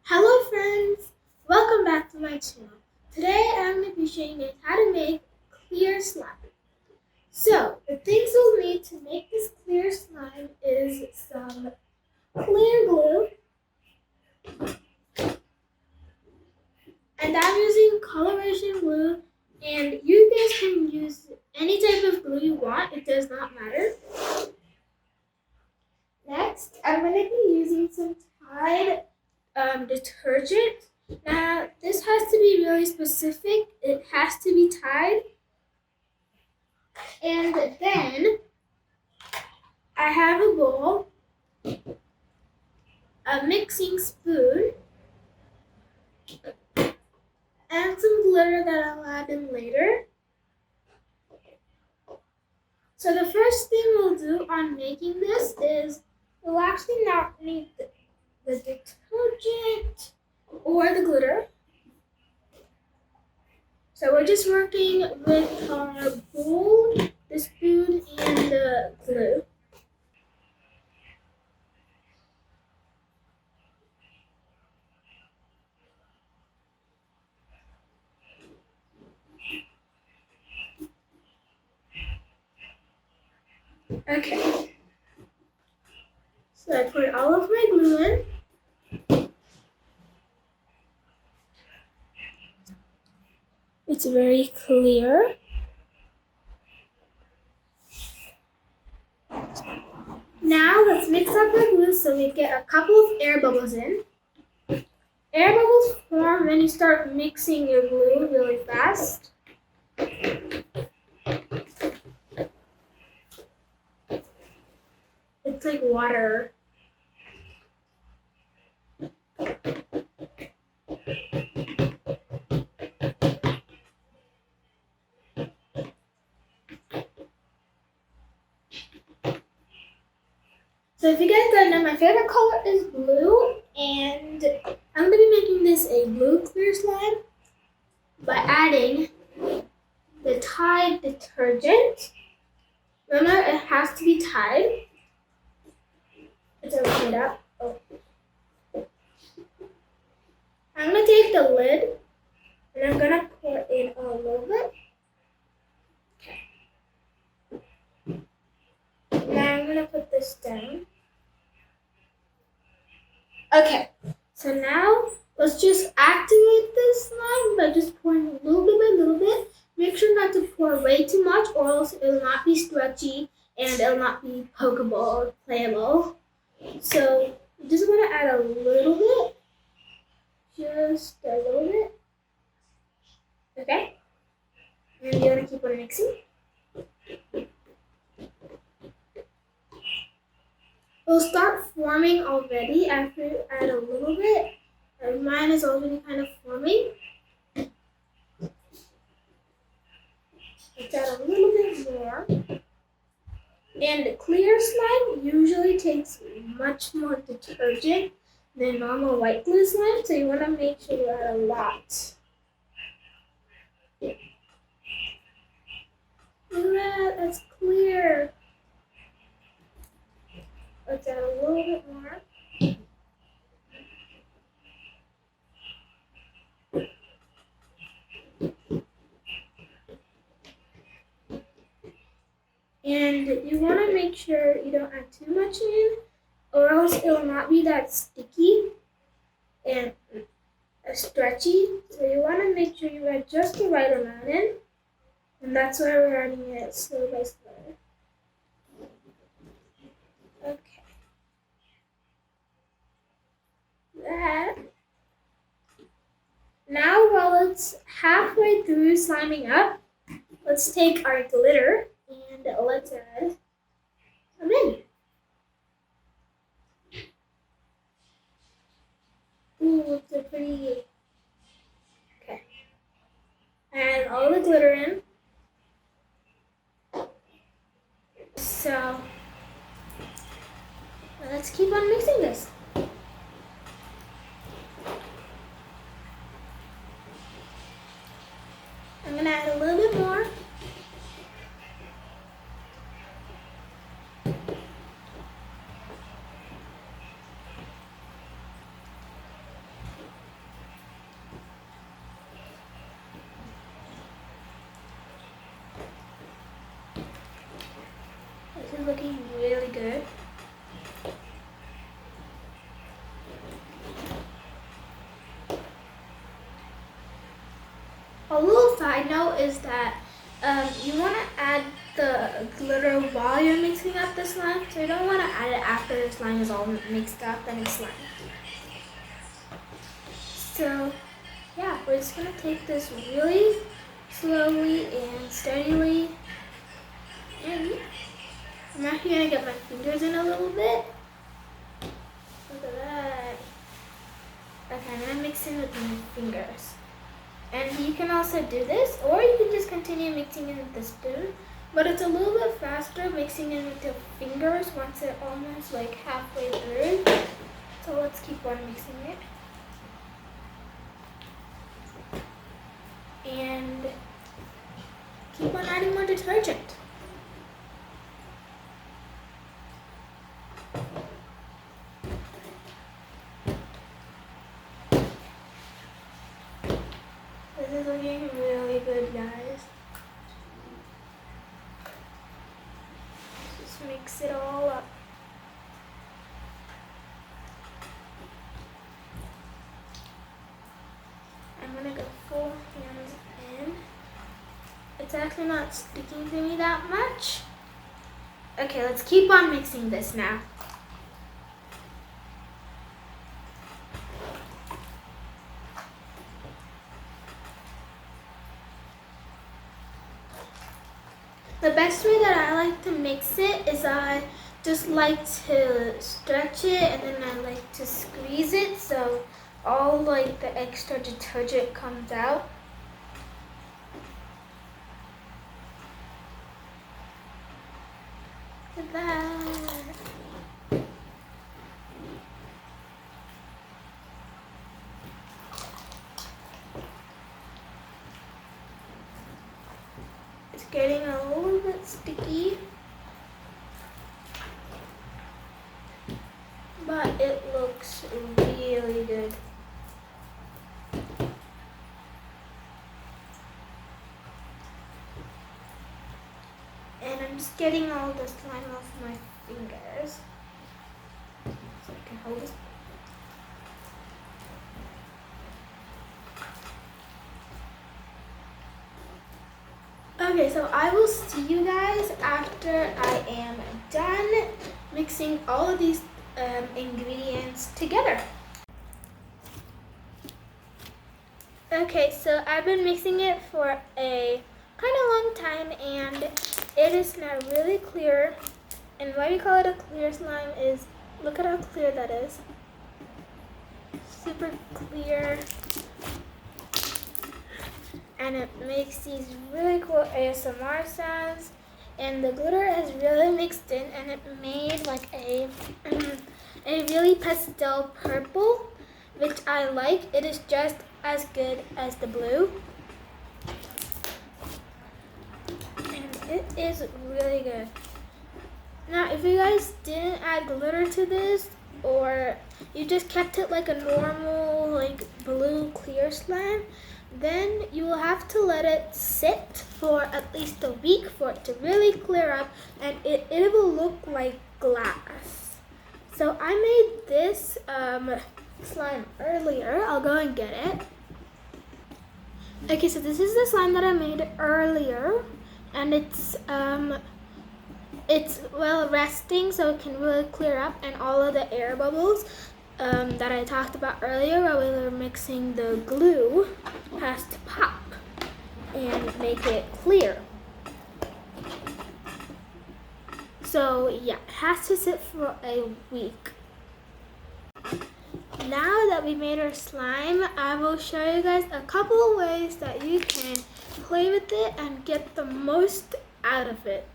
Hello friends, welcome back to my channel. Today I'm going to be showing you how to make clear slime. So the things we'll need to make this clear slime is some clear glue, and I'm using coloration glue, and you guys can use any type of glue you want, it does not matter. Next, I'm going to be using some Tide detergent. Now, this has to be really specific. It has to be Tide. And then I have a bowl, a mixing spoon, and some glitter that I'll add in later. So the first thing we'll do on making this is we'll actually not need the detergent or the glitter. So we're just working with our bowl, the spoon, and the glue. Okay. So I put all of my glue in. It's very clear. Now let's mix up the glue so we get a couple of air bubbles in. Air bubbles form when you start mixing your glue really fast. It's like water. So if you guys don't know, my favorite color is blue, and I'm going to be making this a blue clear slime by adding the Tide detergent. Remember, it has to be Tide. Let's open it up. Oh. I'm going to take the lid, and I'm going to pour in a little bit. Now I'm going to put this down. Okay, so now let's just activate this slime by just pouring a little bit by little bit. Make sure not to pour way too much or else it will not be stretchy and it will not be pokeable or playable. So you just want to add a little bit, just a little bit. Okay, and you want to keep on mixing. It'll start forming already after you add a little bit. Mine is already kind of forming. Let's add a little bit more. And clear slime usually takes much more detergent than normal white glue slime, so you want to make sure you add a lot. Look at that, that's clear. Let's add a little bit more. And you want to make sure you don't add too much in, or else it will not be that sticky and stretchy. So you want to make sure you add just the right amount in, and that's why we're adding it slow by slow. Okay. That. Now while it's halfway through sliming up, let's take our glitter and let's add some in. Ooh, it's a pretty. Okay. Add all the glitter in. So let's keep on mixing this. I'm going to add a little bit more. This is looking really good. A little side note is that you want to add the glitter while you're mixing up the slime, so you don't want to add it after the slime is all mixed up and it's slime. So yeah, we're just going to take this really slowly and steadily, and I'm actually going to get my fingers in a little bit. Look at that. Okay, I'm going to mix in with my fingers. And you can also do this, or you can just continue mixing in with the spoon, but it's a little bit faster mixing in with your fingers once they're almost like halfway through. So let's keep on mixing it. And keep on adding more detergent. This is looking really good, guys. Just mix it all up. I'm gonna go full hands in. It's actually not sticking to me that much. Okay, let's keep on mixing this now. The best way that I like to mix it is I just like to stretch it, and then I like to squeeze it so all like the extra detergent comes out. Look at that. It's getting a little bit sticky, but it looks really good. And I'm just getting all the slime off my fingers so I can hold this. Okay, so I will see you guys after I am done mixing all of these ingredients together. Okay, so I've been mixing it for a kind of long time, and it is now really clear. And why we call it a clear slime is, look at how clear that is. Super clear. And it makes these really cool ASMR sounds. And the glitter has really mixed in, and it made like a really pastel purple, which I like. It is just as good as the blue. And it is really good. Now, if you guys didn't add glitter to this, or you just kept it like a normal like blue clear slime, then you will have to let it sit for at least a week for it to really clear up, and it will look like glass. So I made this slime earlier. I'll go and get it. Okay, so this is the slime that I made earlier, and it's well resting, so it can really clear up, and all of the air bubbles that I talked about earlier while we were mixing the glue has to pop and make it clear. So yeah, it has to sit for a week. Now that we made our slime, I will show you guys a couple of ways that you can play with it and get the most out of it.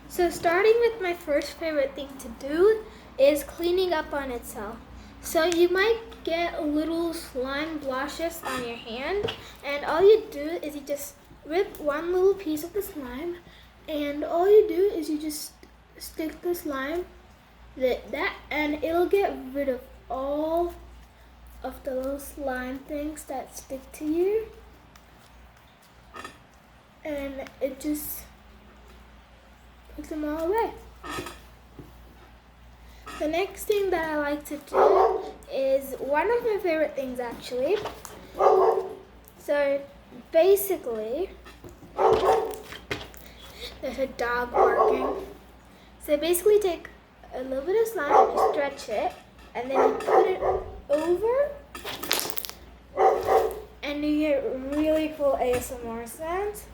So starting with my first favorite thing to do is cleaning up on itself. So you might get little slime blotches on your hand, and all you do is you just rip one little piece of the slime, and all you do is you just stick the slime like that, and it'll get rid of all of the little slime things that stick to you. and it just puts them all away. The next thing that I like to do is one of my favorite things actually. So basically, there's a dog barking. So basically take a little bit of slime, you stretch it, and then you put it over, and you get really cool ASMR sounds.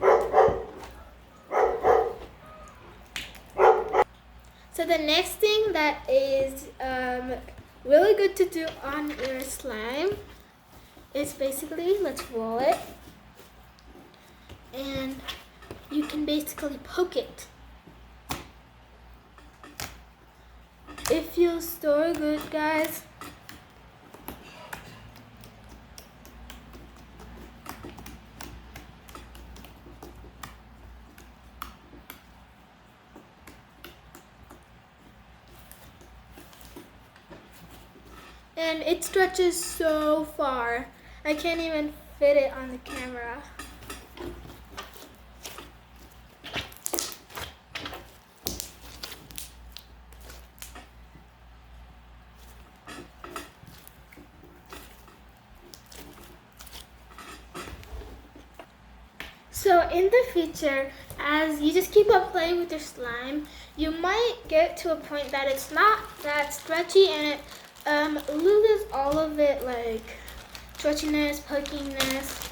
So the next thing that is really good to do on your slime is basically, let's roll it, and you can basically poke it. It feels so good, guys. And it stretches so far. I can't even fit it on the camera. So in the future, as you just keep on playing with your slime, you might get to a point that it's not that stretchy and it loses all of it, like stretchiness, pokiness,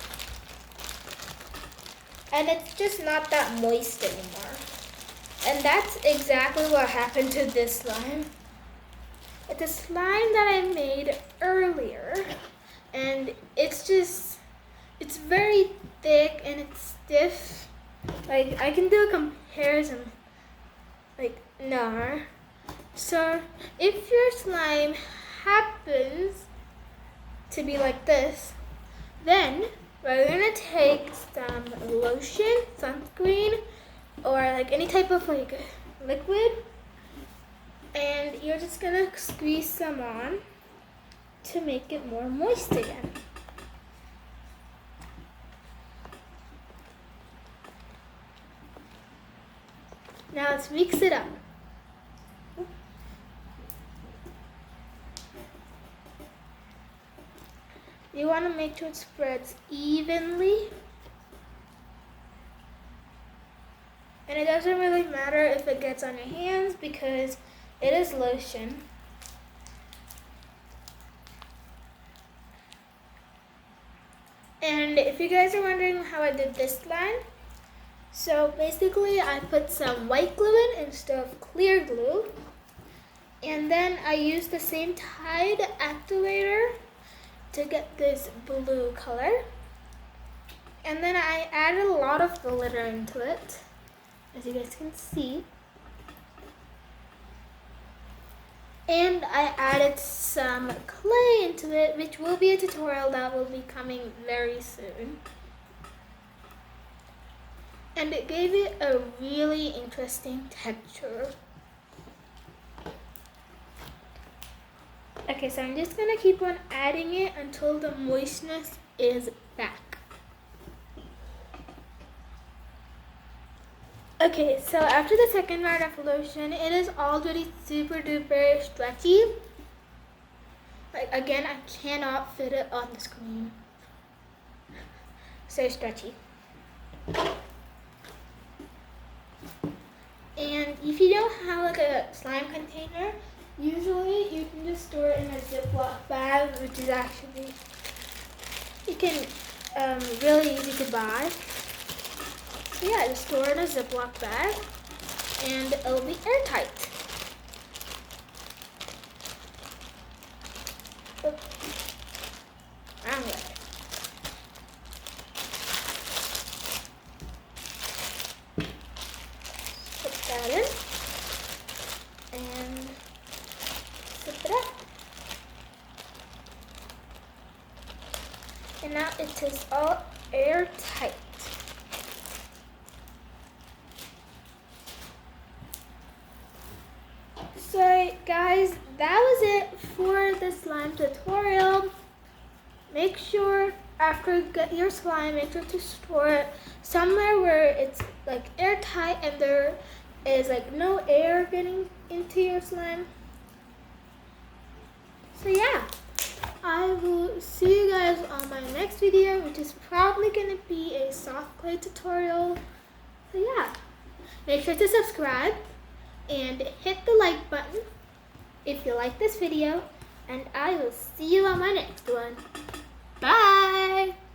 and it's just not that moist anymore. And that's exactly what happened to this slime. It's a slime that I made earlier, and it's very thick and it's stiff. Like, I can do a comparison, like, no. So if your slime happens to be like this, then we're gonna take some lotion, sunscreen, or like any type of like liquid, and you're just gonna squeeze some on to make it more moist again. Now let's mix it up. You want to make sure it spreads evenly. And it doesn't really matter if it gets on your hands because it is lotion. And if you guys are wondering how I did this slime, so basically I put some white glue in instead of clear glue. And then I used the same Tide activator to get this blue color. And then I added a lot of glitter into it, as you guys can see. And I added some clay into it, which will be a tutorial that will be coming very soon. And it gave it a really interesting texture. Okay, so I'm just gonna keep on adding it until the moistness is back. Okay, so after the second round of lotion, it is already super duper stretchy. Like, again, I cannot fit it on the screen. So stretchy. And if you don't have like a slime container, usually you can just store it in a Ziploc bag, which is actually, you can, really easy to buy. So yeah, just store it in a Ziploc bag and it'll be airtight. Oops. I'm ready. Put that in and zip it up. And now it is all airtight. So guys, that was it for the slime tutorial. Make sure after you get your slime, make sure to store it somewhere where it's like airtight and there is like no air getting into your slime. So yeah, I will see you guys on my next video, which is probably going to be a soft clay tutorial. So yeah, make sure to subscribe and hit the like button if you like this video, and I will see you on my next one. Bye!